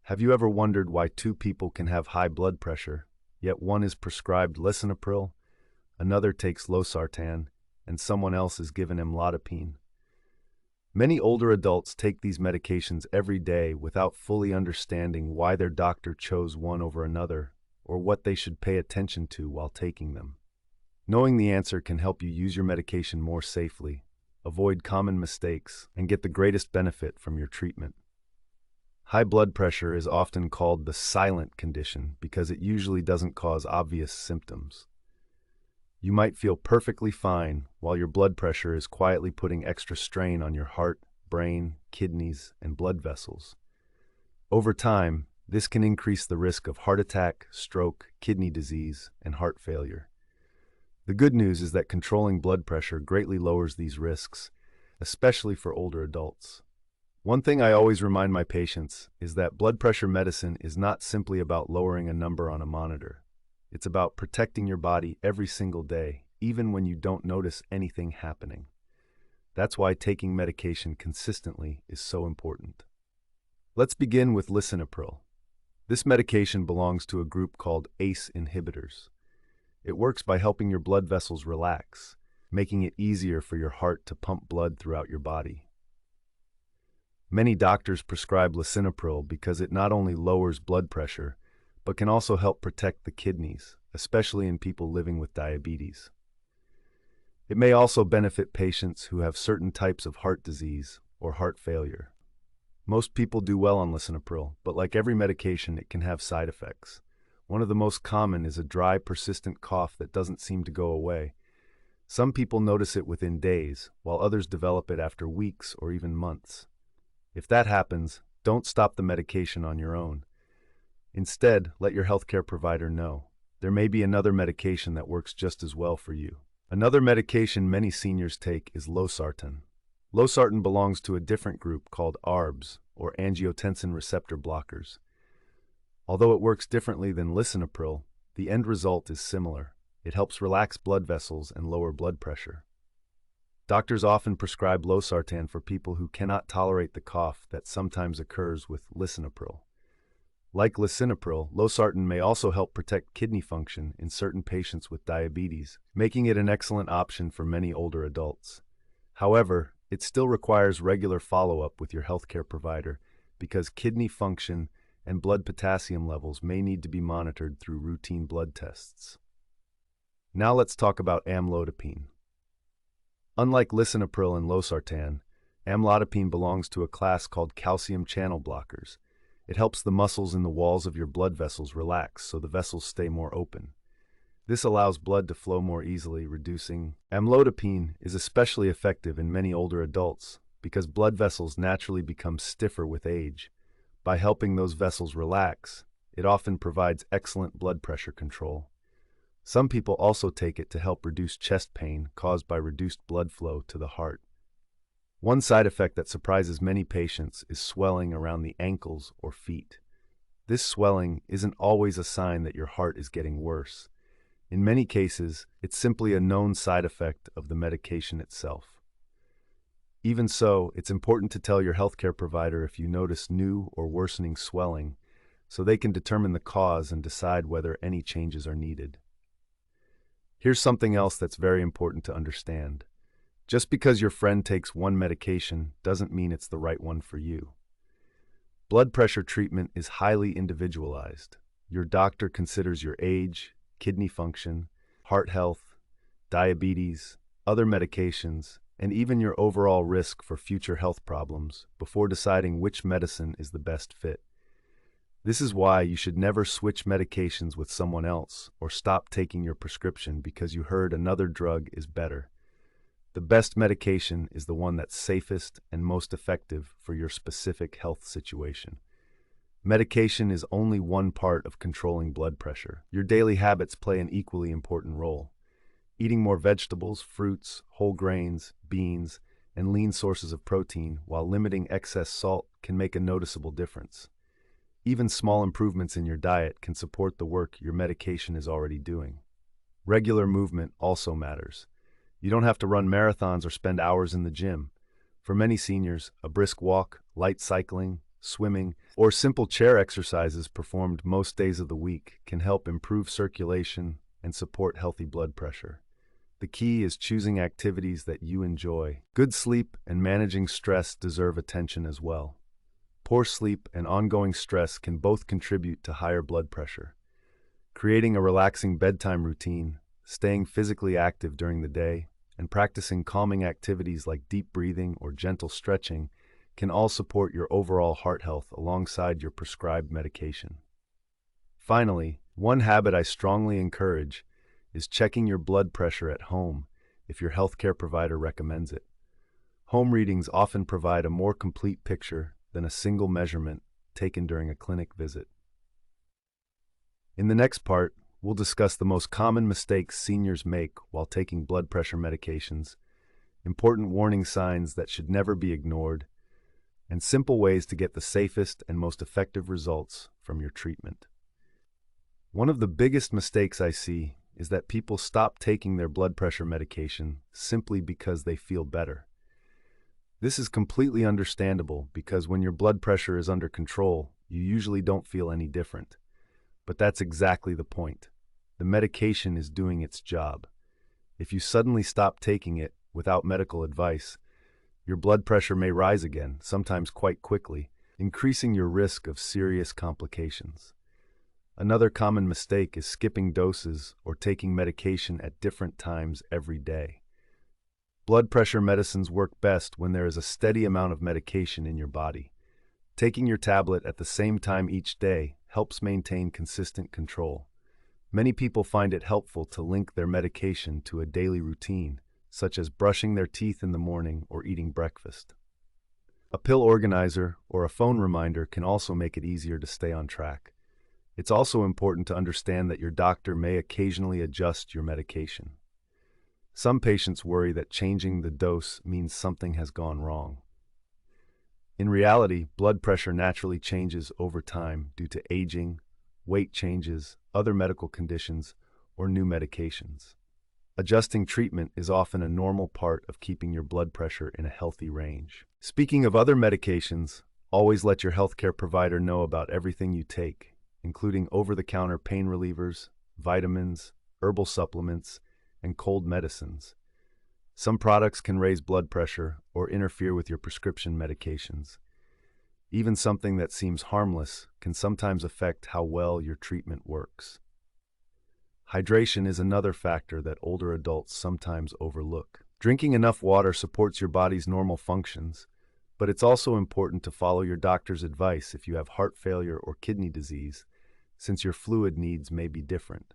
Have you ever wondered why two people can have high blood pressure, yet one is prescribed Lisinopril, another takes Losartan, and someone else is given Amlodipine? Many older adults take these medications every day without fully understanding why their doctor chose one over another or what they should pay attention to while taking them. Knowing the answer can help you use your medication more safely, avoid common mistakes, and get the greatest benefit from your treatment. High blood pressure is often called the silent condition because it usually doesn't cause obvious symptoms. You might feel perfectly fine while your blood pressure is quietly putting extra strain on your heart, brain, kidneys, and blood vessels. Over time, this can increase the risk of heart attack, stroke, kidney disease, and heart failure. The good news is that controlling blood pressure greatly lowers these risks, especially for older adults. One thing I always remind my patients is that blood pressure medicine is not simply about lowering a number on a monitor. It's about protecting your body every single day, even when you don't notice anything happening. That's why taking medication consistently is so important. Let's begin with Lisinopril. This medication belongs to a group called ACE inhibitors. It works by helping your blood vessels relax, making it easier for your heart to pump blood throughout your body. Many doctors prescribe Lisinopril because it not only lowers blood pressure, but can also help protect the kidneys, especially in people living with diabetes. It may also benefit patients who have certain types of heart disease or heart failure. Most people do well on Lisinopril, but like every medication, it can have side effects. One of the most common is a dry, persistent cough that doesn't seem to go away. Some people notice it within days, while others develop it after weeks or even months. If that happens, don't stop the medication on your own. Instead, let your healthcare provider know. There may be another medication that works just as well for you. Another medication many seniors take is Losartan. Losartan belongs to a different group called ARBs, or angiotensin receptor blockers. Although it works differently than Lisinopril, the end result is similar. It helps relax blood vessels and lower blood pressure. Doctors often prescribe Losartan for people who cannot tolerate the cough that sometimes occurs with Lisinopril. Like Lisinopril, Losartan may also help protect kidney function in certain patients with diabetes, making it an excellent option for many older adults. However, it still requires regular follow-up with your healthcare provider because kidney function and blood potassium levels may need to be monitored through routine blood tests. Now let's talk about Amlodipine. Unlike Lisinopril and Losartan, Amlodipine belongs to a class called calcium channel blockers. It helps the muscles in the walls of your blood vessels relax so the vessels stay more open. This allows blood to flow more easily, reducing. Amlodipine is especially effective in many older adults because blood vessels naturally become stiffer with age. By helping those vessels relax, it often provides excellent blood pressure control. Some people also take it to help reduce chest pain caused by reduced blood flow to the heart. One side effect that surprises many patients is swelling around the ankles or feet. This swelling isn't always a sign that your heart is getting worse. In many cases, it's simply a known side effect of the medication itself. Even so, it's important to tell your healthcare provider if you notice new or worsening swelling, so they can determine the cause and decide whether any changes are needed. Here's something else that's very important to understand. Just because your friend takes one medication doesn't mean it's the right one for you. Blood pressure treatment is highly individualized. Your doctor considers your age, kidney function, heart health, diabetes, other medications, and even your overall risk for future health problems before deciding which medicine is the best fit. This is why you should never switch medications with someone else or stop taking your prescription because you heard another drug is better. The best medication is the one that's safest and most effective for your specific health situation. Medication is only one part of controlling blood pressure. Your daily habits play an equally important role. Eating more vegetables, fruits, whole grains, beans, and lean sources of protein while limiting excess salt can make a noticeable difference. Even small improvements in your diet can support the work your medication is already doing. Regular movement also matters. You don't have to run marathons or spend hours in the gym. For many seniors, a brisk walk, light cycling, swimming, or simple chair exercises performed most days of the week can help improve circulation and support healthy blood pressure. The key is choosing activities that you enjoy. Good sleep and managing stress deserve attention as well. Poor sleep and ongoing stress can both contribute to higher blood pressure. Creating a relaxing bedtime routine, staying physically active during the day, and practicing calming activities like deep breathing or gentle stretching can all support your overall heart health alongside your prescribed medication. Finally, one habit I strongly encourage is checking your blood pressure at home if your healthcare provider recommends it. Home readings often provide a more complete picture than a single measurement taken during a clinic visit. In the next part, we'll discuss the most common mistakes seniors make while taking blood pressure medications, important warning signs that should never be ignored, and simple ways to get the safest and most effective results from your treatment. One of the biggest mistakes I see is that people stop taking their blood pressure medication simply because they feel better. This is completely understandable because when your blood pressure is under control, you usually don't feel any different. But that's exactly the point. The medication is doing its job. If you suddenly stop taking it without medical advice, your blood pressure may rise again, sometimes quite quickly, increasing your risk of serious complications. Another common mistake is skipping doses or taking medication at different times every day. Blood pressure medicines work best when there is a steady amount of medication in your body. Taking your tablet at the same time each day helps maintain consistent control. Many people find it helpful to link their medication to a daily routine, such as brushing their teeth in the morning or eating breakfast. A pill organizer or a phone reminder can also make it easier to stay on track. It's also important to understand that your doctor may occasionally adjust your medication. Some patients worry that changing the dose means something has gone wrong. In reality, blood pressure naturally changes over time due to aging, weight changes, other medical conditions, or new medications. Adjusting treatment is often a normal part of keeping your blood pressure in a healthy range. Speaking of other medications, always let your healthcare provider know about everything you take, including over-the-counter pain relievers, vitamins, herbal supplements, and cold medicines. Some products can raise blood pressure or interfere with your prescription medications. Even something that seems harmless can sometimes affect how well your treatment works. Hydration is another factor that older adults sometimes overlook. Drinking enough water supports your body's normal functions, but it's also important to follow your doctor's advice if you have heart failure or kidney disease, since your fluid needs may be different.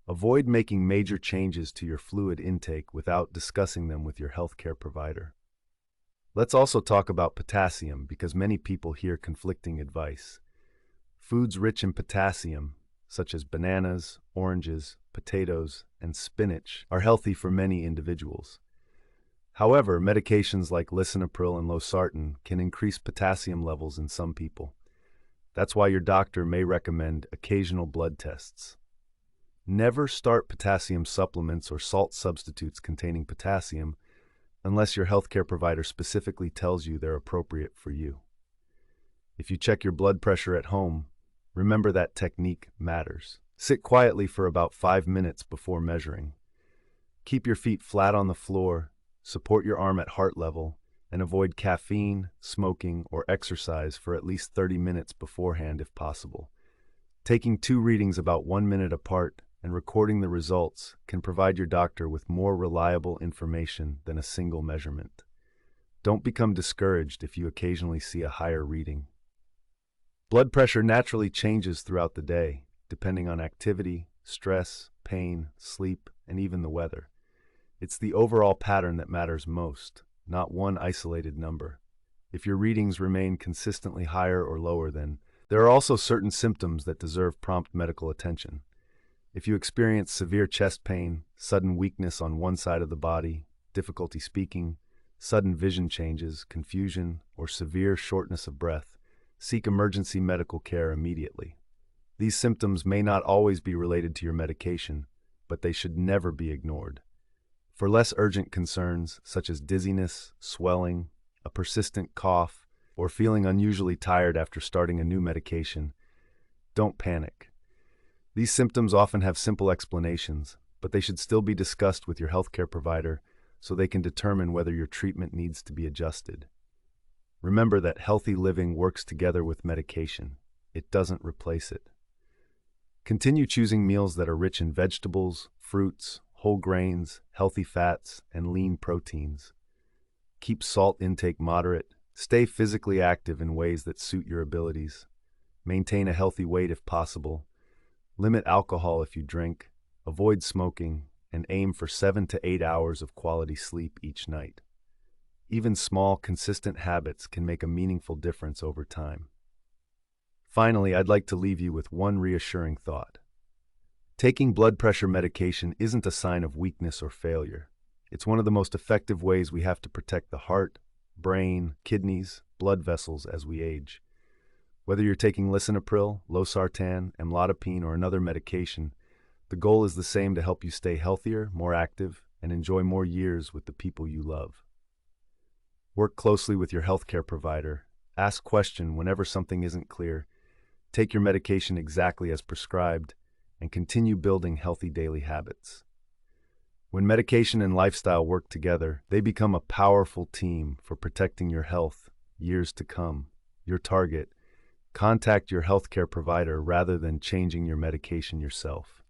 Avoid making major changes to your fluid intake without discussing them with your healthcare provider. Let's also talk about potassium because many people hear conflicting advice. Foods rich in potassium, such as bananas, oranges, potatoes, and spinach, are healthy for many individuals. However, medications like Lisinopril and Losartan can increase potassium levels in some people. That's why your doctor may recommend occasional blood tests. Never start potassium supplements or salt substitutes containing potassium unless your healthcare provider specifically tells you they're appropriate for you. If you check your blood pressure at home, remember that technique matters. Sit quietly for about 5 minutes before measuring. Keep your feet flat on the floor, support your arm at heart level, and avoid caffeine, smoking, or exercise for at least 30 minutes beforehand if possible. Taking 2 readings about 1 minute apart and recording the results can provide your doctor with more reliable information than a single measurement. Don't become discouraged if you occasionally see a higher reading. Blood pressure naturally changes throughout the day, depending on activity, stress, pain, sleep, and even the weather. It's the overall pattern that matters most, not one isolated number. If your readings remain consistently higher or lower, then there are also certain symptoms that deserve prompt medical attention. If you experience severe chest pain, sudden weakness on one side of the body, difficulty speaking, sudden vision changes, confusion, or severe shortness of breath, seek emergency medical care immediately. These symptoms may not always be related to your medication, but they should never be ignored. For less urgent concerns, such as dizziness, swelling, a persistent cough, or feeling unusually tired after starting a new medication, don't panic. These symptoms often have simple explanations, but they should still be discussed with your healthcare provider so they can determine whether your treatment needs to be adjusted. Remember that healthy living works together with medication. It doesn't replace it. Continue choosing meals that are rich in vegetables, fruits, whole grains, healthy fats, and lean proteins. Keep salt intake moderate. Stay physically active in ways that suit your abilities. Maintain a healthy weight if possible. Limit alcohol if you drink. Avoid smoking, and aim for 7 to 8 hours of quality sleep each night. Even small, consistent habits can make a meaningful difference over time. Finally, I'd like to leave you with one reassuring thought. Taking blood pressure medication isn't a sign of weakness or failure. It's one of the most effective ways we have to protect the heart, brain, kidneys, blood vessels as we age. Whether you're taking Lisinopril, Losartan, Amlodipine, or another medication, the goal is the same: to help you stay healthier, more active, and enjoy more years with the people you love. Work closely with your healthcare provider. Ask questions whenever something isn't clear. Take your medication exactly as prescribed, and continue building healthy daily habits. When medication and lifestyle work together, they become a powerful team for protecting your health years to come. Your target: contact your healthcare provider rather than changing your medication yourself.